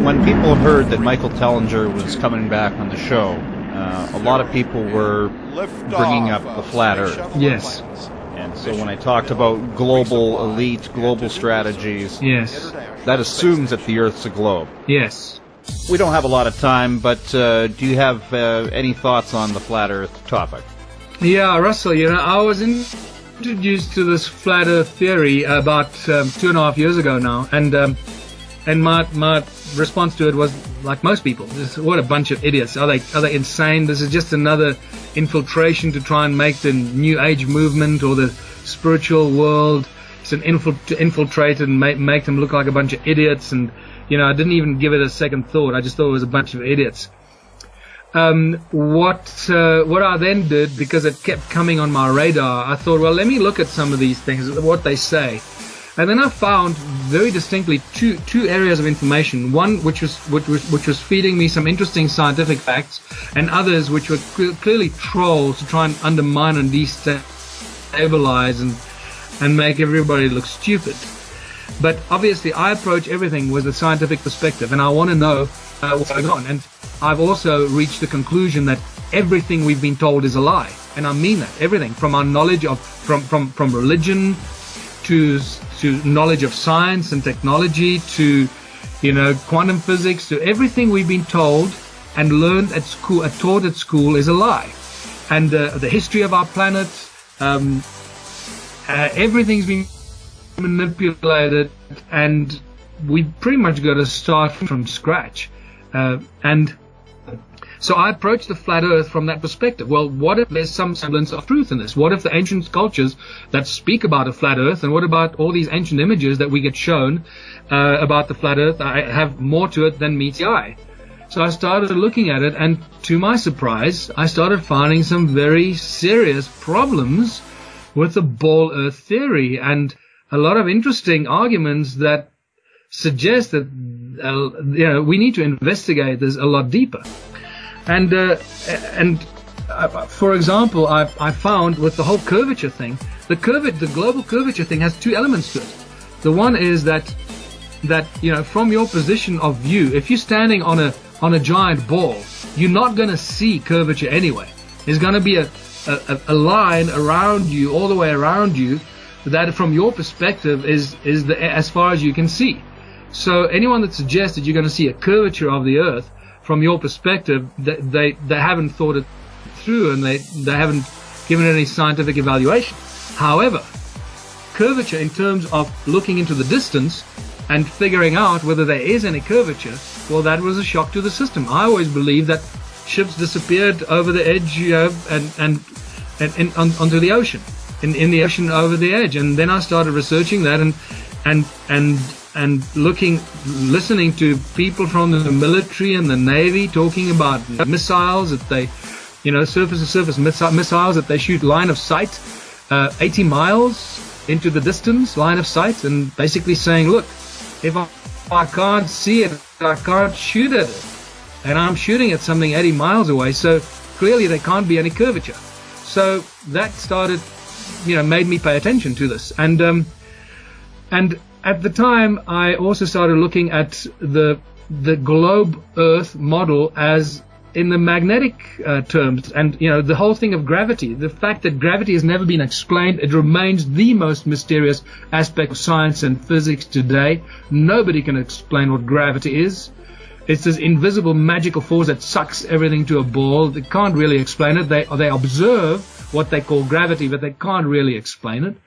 when people heard that Michael Tellinger was coming back on the show, a lot of people were bringing up the flat Earth. Yes. And so when I talked about global elite, global strategies, yes, that assumes that the Earth's a globe. Yes. We don't have a lot of time, but do you have any thoughts on the flat Earth topic? Yeah, Russell, I was introduced to this flat Earth theory about 2.5 years ago now, and my response to it was like most people: what a bunch of idiots! Are they insane? This is just another infiltration to try and make the New Age movement or the spiritual world. It's to infiltrate and make them look like a bunch of idiots. And I didn't even give it a second thought. I just thought it was a bunch of idiots. What I then did, because it kept coming on my radar, I thought, well, let me look at some of these things, what they say. And then I found very distinctly two areas of information. One which was feeding me some interesting scientific facts, and others which were clearly trolls to try and undermine and destabilize and make everybody look stupid. But obviously, I approach everything with a scientific perspective, and I want to know what's going on. And I've also reached the conclusion that everything we've been told is a lie, and I mean that. Everything from our knowledge of from religion to knowledge of science and technology to quantum physics, to everything we've been told and learned at school, taught at school, is a lie. And the history of our planet, everything's been manipulated, and we pretty much got to start from scratch. And so I approached the flat Earth from that perspective. Well, what if there's some semblance of truth in this? What if the ancient cultures that speak about a flat Earth, and what about all these ancient images that we get shown about the flat Earth, have more to it than meets the eye? So I started looking at it, and to my surprise, I started finding some very serious problems with the ball Earth theory, and a lot of interesting arguments that suggest that we need to investigate this a lot deeper. And for example, I found with the whole curvature thing, the global curvature thing has two elements to it. The one is that from your position of view, if you're standing on a giant ball, you're not going to see curvature anyway. There's going to be a line around you, all the way around you, that from your perspective is as far as you can see. So anyone that suggests that you're going to see a curvature of the Earth from your perspective, they haven't thought it through, and they haven't given it any scientific evaluation. However, curvature in terms of looking into the distance and figuring out whether there is any curvature, well, that was a shock to the system. I always believed that ships disappeared over the edge, and onto the ocean, in the ocean over the edge. And then I started researching that and listening to people from the military and the Navy talking about missiles that they, surface-to-surface missiles that they shoot line of sight, 80 miles into the distance, line of sight, and basically saying, look, if I can't see it, I can't shoot at it. And I'm shooting at something 80 miles away, so clearly there can't be any curvature. So that started, made me pay attention to this. And at the time, I also started looking at the globe Earth model as in the magnetic terms, and the whole thing of gravity. The fact that gravity has never been explained, it remains the most mysterious aspect of science and physics today. Nobody can explain what gravity is. It's this invisible magical force that sucks everything to a ball. They can't really explain it. They observe what they call gravity, but they can't really explain it.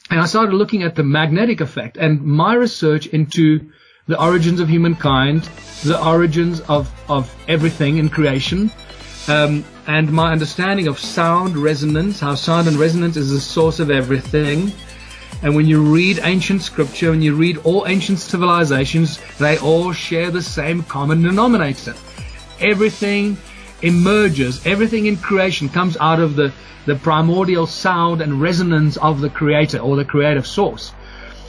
And I started looking at the magnetic effect, and my research into the origins of humankind, the origins of everything in creation, and my understanding of sound resonance, how sound and resonance is the source of everything. And when you read ancient scripture, when you read all ancient civilizations, they all share the same common denominator. Everything emerges, everything in creation comes out of the primordial sound and resonance of the creator or the creative source.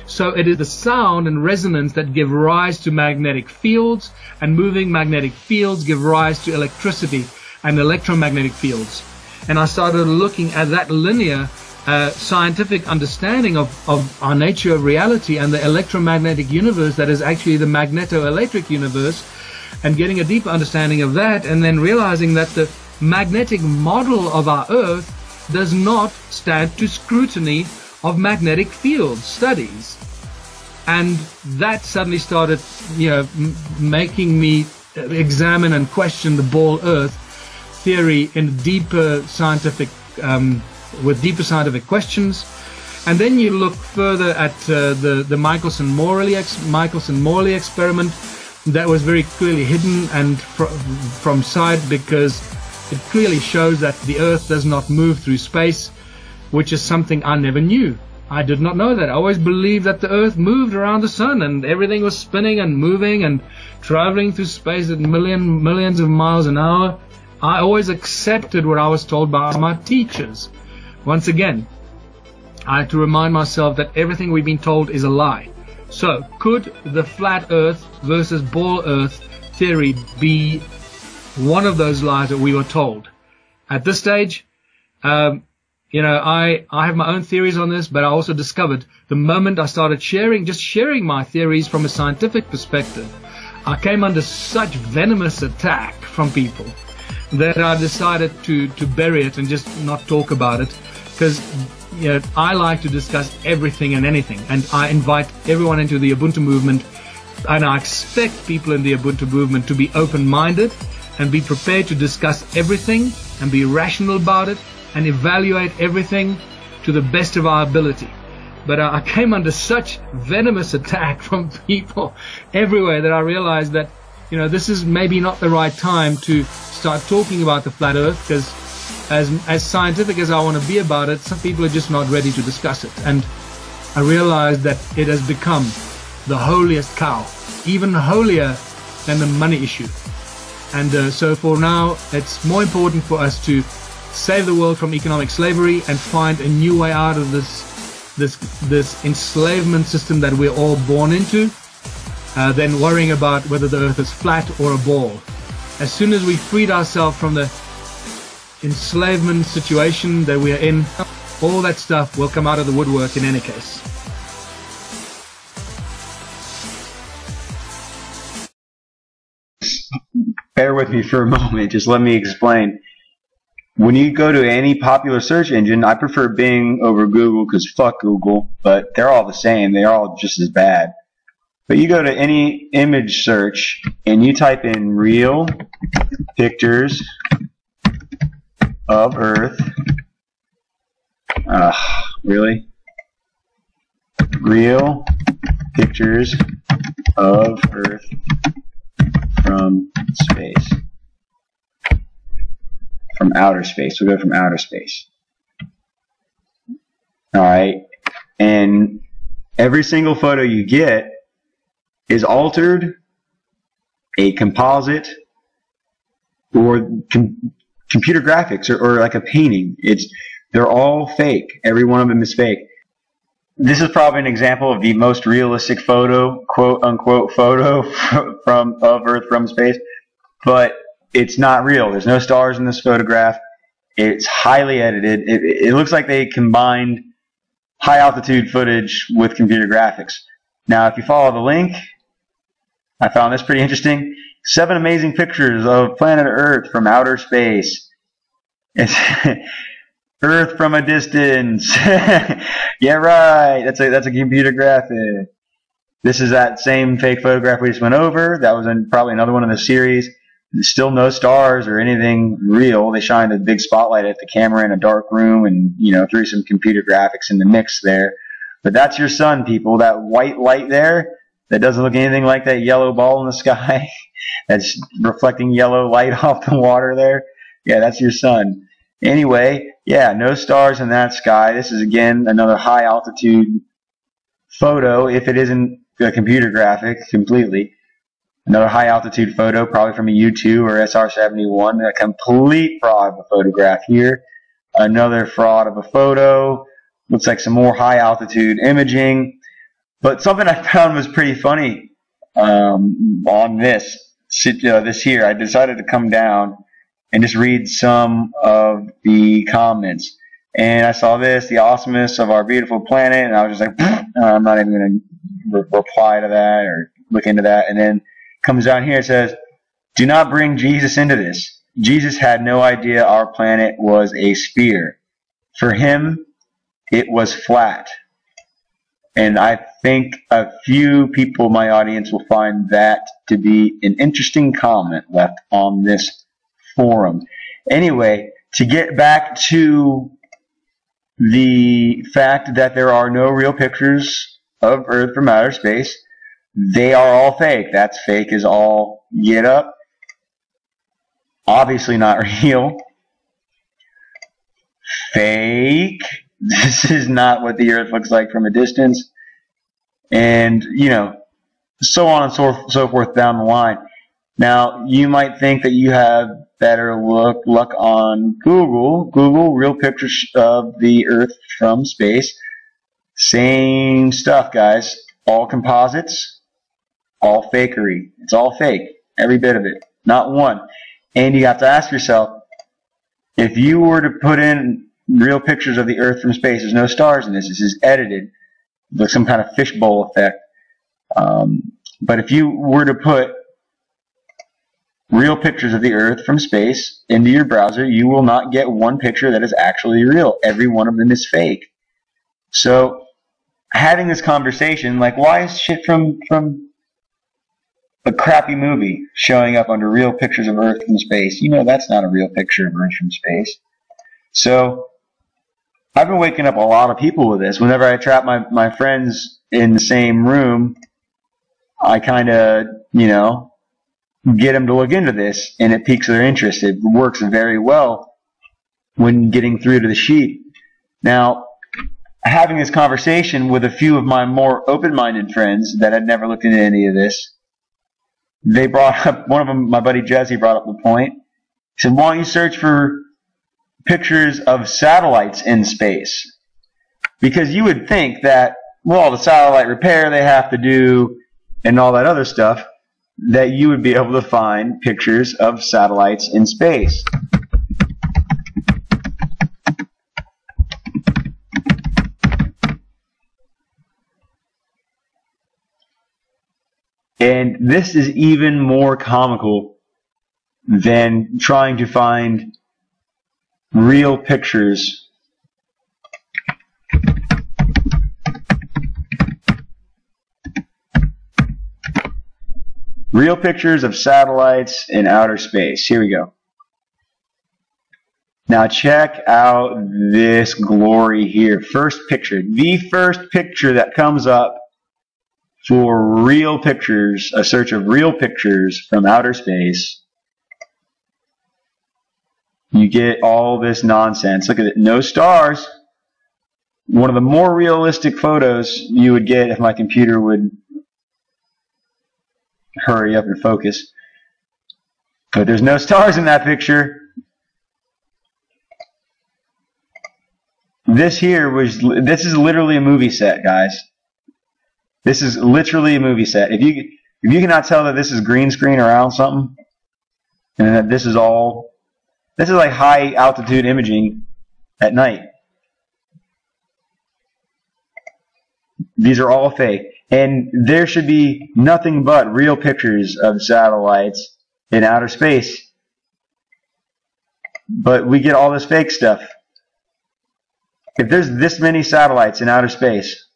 So it is the sound and resonance that give rise to magnetic fields, and moving magnetic fields give rise to electricity and electromagnetic fields. And I started looking at that linear scientific understanding of our nature of reality and the electromagnetic universe that is actually the magneto-electric universe, and getting a deeper understanding of that, and then realizing that the magnetic model of our Earth does not stand to scrutiny of magnetic field studies. And that suddenly started, making me examine and question the ball Earth theory in deeper scientific, with deeper scientific questions. And then you look further at the Michelson-Morley experiment that was very clearly hidden and from sight, because it clearly shows that the Earth does not move through space, which is something I never knew. I did not know that. I always believed that the Earth moved around the sun and everything was spinning and moving and traveling through space at millions of miles an hour. I always accepted what I was told by my teachers. Once again, I had to remind myself that everything we've been told is a lie. So, could the flat Earth versus ball Earth theory be one of those lies that we were told? At this stage, I have my own theories on this, but I also discovered the moment I started sharing my theories from a scientific perspective, I came under such venomous attack from people that I decided to bury it and just not talk about it, because I like to discuss everything and anything, and I invite everyone into the Ubuntu movement, and I expect people in the Ubuntu movement to be open-minded and be prepared to discuss everything and be rational about it and evaluate everything to the best of our ability. But I came under such venomous attack from people everywhere that I realized that this is maybe not the right time to start talking about the flat Earth, because as scientific as I want to be about it, some people are just not ready to discuss it. And I realized that it has become the holiest cow, even holier than the money issue. And so for now, it's more important for us to save the world from economic slavery and find a new way out of this enslavement system that we're all born into, than worrying about whether the Earth is flat or a ball. As soon as we freed ourselves from the enslavement situation that we are in, all that stuff will come out of the woodwork in any case. Bear with me for a moment, just let me explain. When you go to any popular search engine, I prefer Bing over Google because fuck Google, but they're all the same, they're all just as bad. But you go to any image search and you type in real pictures of Earth. Really? Real pictures of Earth from space. From outer space. We'll go from outer space. Alright. And every single photo you get is altered, a composite, or computer graphics, or like a painting. They're all fake. Every one of them is fake. This is probably an example of the most realistic photo, quote unquote photo of Earth from space, but it's not real. There's no stars in this photograph. It's highly edited. It looks like they combined high altitude footage with computer graphics. Now, if you follow the link, I found this pretty interesting. 7 amazing pictures of planet Earth from outer space. It's Earth from a distance. Yeah, right. That's a computer graphic. This is that same fake photograph we just went over. That was probably another one in the series. Still no stars or anything real. They shined a big spotlight at the camera in a dark room and, threw some computer graphics in the mix there. But that's your sun, people. That white light there, that doesn't look anything like that yellow ball in the sky that's reflecting yellow light off the water there. Yeah, that's your sun. Anyway, yeah, no stars in that sky. This is, again, another high altitude photo, if it isn't a computer graphic completely. Another high altitude photo, probably from a U2 or SR-71. A complete fraud of a photograph here. Another fraud of a photo. Looks like some more high altitude imaging. But something I found was pretty funny on this here. I decided to come down and just read some of the comments. and I saw this, the awesomeness of our beautiful planet, and I was just like, I'm not even going to reply to that or look into that. And then comes down here, it says, do not bring Jesus into this. Jesus had no idea our planet was a sphere. For him, it was flat. And I think a few people in my audience will find that to be an interesting comment left on this forum. Anyway, to get back to the fact that there are no real pictures of Earth from outer space, they are all fake. That's fake as all get up. Obviously not real. Fake. This is not what the Earth looks like from a distance. And, you know, so on and so forth down the line. Now, you might think that you have better luck on Google. Google, real pictures of the Earth from space. Same stuff, guys. All composites, all fakery. It's all fake. Every bit of it. Not one. And you have to ask yourself, if you were to put in real pictures of the Earth from space, there's no stars in this. This is edited, like some kind of fishbowl effect. But if you were to put real pictures of the Earth from space into your browser, you will not get one picture that is actually real. Every one of them is fake. So, having this conversation, like, why is shit from a crappy movie showing up under real pictures of Earth from space? You know that's not a real picture of Earth from space. So, I've been waking up a lot of people with this. Whenever I trap my friends in the same room, I kind of, you know, get them to look into this, and it piques their interest. It works very well when getting through to the sheet. Now, having this conversation with a few of my more open-minded friends that had never looked into any of this, they brought up, one of them, my buddy Jesse, brought up the point. He said, why don't you search for pictures of satellites in space? Because you would think that, well, the satellite repair they have to do and all that other stuff, that you would be able to find pictures of satellites in space. And this is even more comical than trying to find real pictures of satellites in outer space. Here we go. Now check out this glory here. First picture. The first picture that comes up for real pictures, a search of real pictures from outer space. You get all this nonsense. Look at it. No stars. One of the more realistic photos you would get if my computer would hurry up and focus. But there's no stars in that picture. This is literally a movie set, guys. This is literally a movie set. If you cannot tell that this is green screen around something, and that this is like high altitude imaging at night. These are all fake. And there should be nothing but real pictures of satellites in outer space. But we get all this fake stuff. If there's this many satellites in outer space,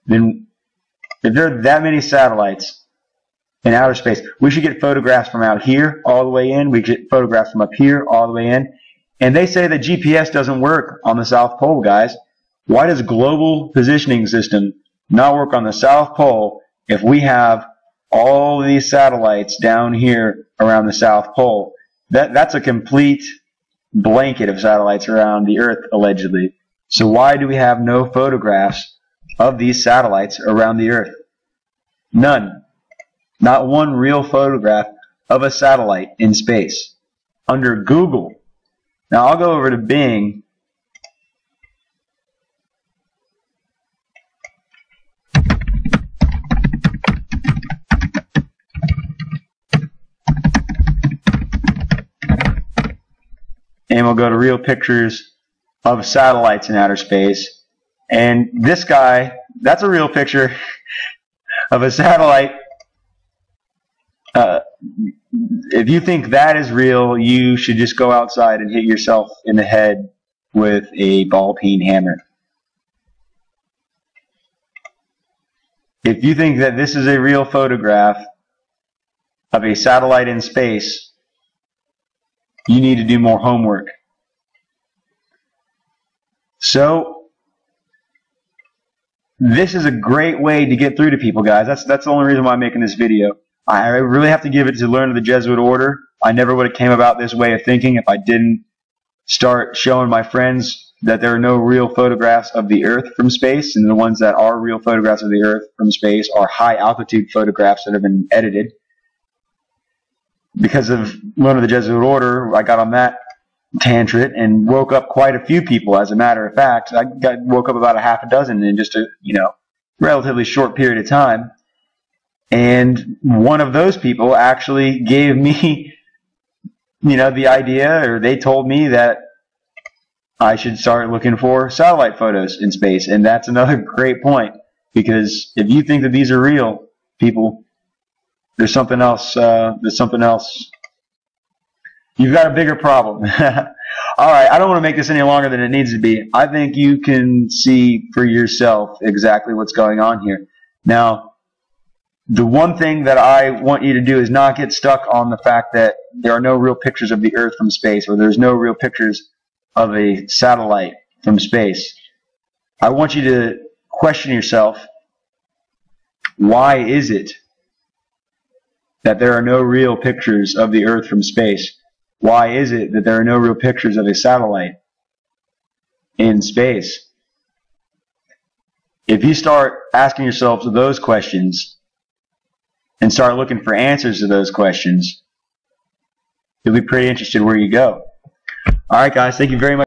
then if there are that many satellites in outer space, we should get photographs from out here all the way in. We get photographs from up here all the way in. And they say that GPS doesn't work on the South Pole, guys. Why does global positioning system not work on the South Pole if we have all these satellites down here around the South Pole? That's a complete blanket of satellites around the Earth, allegedly. So why do we have no photographs of these satellites around the Earth? None. Not one real photograph of a satellite in space. Under Google. Now I'll go over to Bing. and we'll go to real pictures of satellites in outer space. And this guy, that's a real picture of a satellite. If you think that is real, you should just go outside and hit yourself in the head with a ball-peen hammer. If you think that this is a real photograph of a satellite in space, you need to do more homework. So, this is a great way to get through to people, guys. That's the only reason why I'm making this video. I really have to give it to Learn of the Jesuit Order. I never would have came about this way of thinking if I didn't start showing my friends that there are no real photographs of the Earth from space, and the ones that are real photographs of the Earth from space are high-altitude photographs that have been edited. Because of Learn of the Jesuit Order, I got on that tangent and woke up quite a few people. As a matter of fact, I woke up about a half a dozen in just a relatively short period of time. And one of those people actually gave me, the idea, or they told me that I should start looking for satellite photos in space. And that's another great point, because if you think that these are real, people, there's something else. You've got a bigger problem. All right, I don't want to make this any longer than it needs to be. I think you can see for yourself exactly what's going on here. Now, the one thing that I want you to do is not get stuck on the fact that there are no real pictures of the Earth from space, or there's no real pictures of a satellite from space. I want you to question yourself, why is it that there are no real pictures of the Earth from space? Why is it that there are no real pictures of a satellite in space? If you start asking yourself those questions and start looking for answers to those questions, you'll be pretty interested where you go. All right, guys, thank you very much.